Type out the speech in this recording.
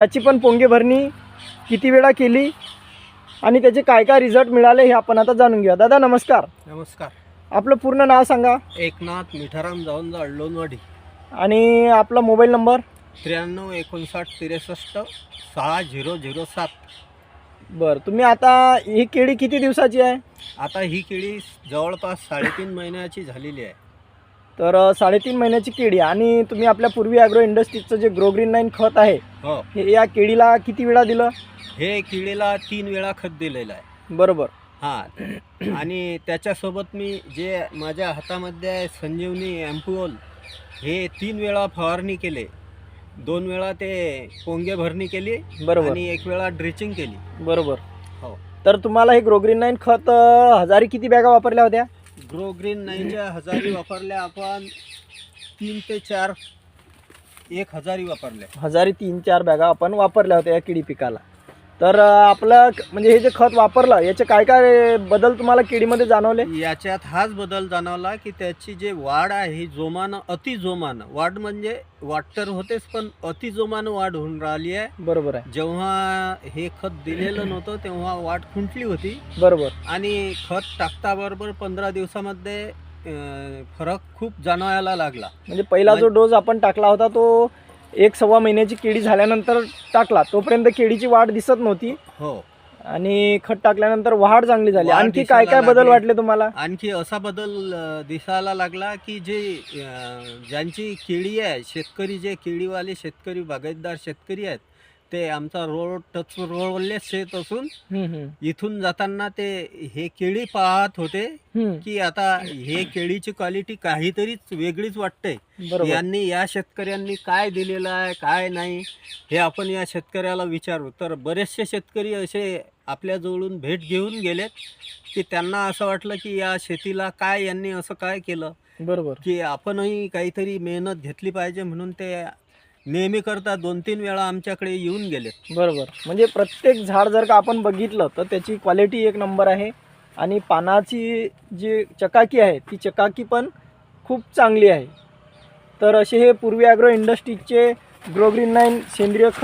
त्याची पण पोंगे भरणी किती वेळा केली आणि त्याचे काय काय रिझल्ट मिळाले हे आपण आता जाणून घेऊया. दादा नमस्कार. नमस्कार. आपलं पूर्ण नाव सांगा एकनाथ मिठाराम जाऊन अळलोनवाडी. आणि आपला मोबाईल नंबर. 935963 6007. बरं, तुम्ही आता ही केळी किती दिवसाची आहे? आता ही केळी जवळपास 3.5 महिन्याची झालेली आहे. तर 3.5 महिन्याची केळी. आणि तुम्ही आपल्या पूर्वी ॲग्रो इंडस्ट्रीजचं जे ग्रोग्रीन 9 खत आहे हो, हे या केळीला किती वेळा दिलं? हे केळीला 3 वेळा खत दिलेलं आहे. बरोबर. हां, आणि त्याच्यासोबत मी जे माझ्या हातामध्ये आहे संजीवनी ॲम्प्युअल, हे 3 वेळा फवारणी केले. 2 वेळा ते पोंगे भरणी केली बरोबर. आणि 1 वेळा ड्रिचिंग केली. बरोबर. हो. तर तुम्हाला हे ग्रोग्रीन 9 खत हजारी किती बॅगा वापरल्या होत्या? ग्रोग्रीन 9च्या हजारी वापरल्या आपण 3 ते 4 1000 वापरल्या. हजारी 3-4 बॅगा आपण वापरल्या होत्या या केळी पिकाला. तर आपलं म्हणजे हे जे खत वापरलं याचे काय काय बदल तुम्हाला केळीमध्ये जाणवले? याच्यात हाच बदल जाणवला की त्याची जे वाढ आहे ही जोमानं, अति जोमानं वाढ, म्हणजे वाढतर होतेच पण अति जोमानं वाढ होऊन राहिली आहे. बरोबर आहे. जेव्हा हे खत दिलेलं नव्हतं तेव्हा वाढ खुंटली होती. बरोबर. आणि खत टाकताबरोबर 15 दिवसामध्ये फरक खूप जाणवायला लागला. म्हणजे पहिला जो डोस आपण टाकला होता तो 1-1.25 महिन्याची केळी झाल्यानंतर टाकला, तोपर्यंत केळीची वाढ दिसत नव्हती. हो. आणि खत टाकल्यानंतर वाढ चांगली झाली. वाढ आणखी काय काय दिसायला बदल लागली. वाटले तुम्हाला? आणखी असा बदल दिसायला लागला की जे ज्यांची केळी आहे, शेतकरी, जे केळीवाले शेतकरी, बागायतदार शेतकरी आहेत, ते आमचा रोड टच रोडवरले शेत असून इथून जाताना ते हे केळी पाहत होते की आता हे केळीची क्वालिटी काहीतरीच वेगळीच वाटते. बरोबर. यांनी, या शेतकऱ्यांनी काय दिलेलं आहे काय नाही हे आपण या शेतकऱ्याला विचारू. तर बरेचसे शेतकरी असे आपल्याजवळून भेट घेऊन गेलेत की त्यांना असं वाटलं की या शेतीला काय यांनी असं काय केलं बरोबर. की आपणही काहीतरी मेहनत घेतली पाहिजे, म्हणून ते नेहमी करता 2-3 वेळा आमच्याकडे येऊन गेलेत. बरोबर. म्हणजे प्रत्येक झाड जर का आपण बघितलं तर त्याची क्वालिटी एक नंबर आहे. आणि पानाची जी चकाकी आहे ती चकाकी पण खूप चांगली आहे. तर असे हे पूर्वी ॲग्रो इंडस्ट्रीजचे ग्रोग्रीन 9 सेंद्रिय खत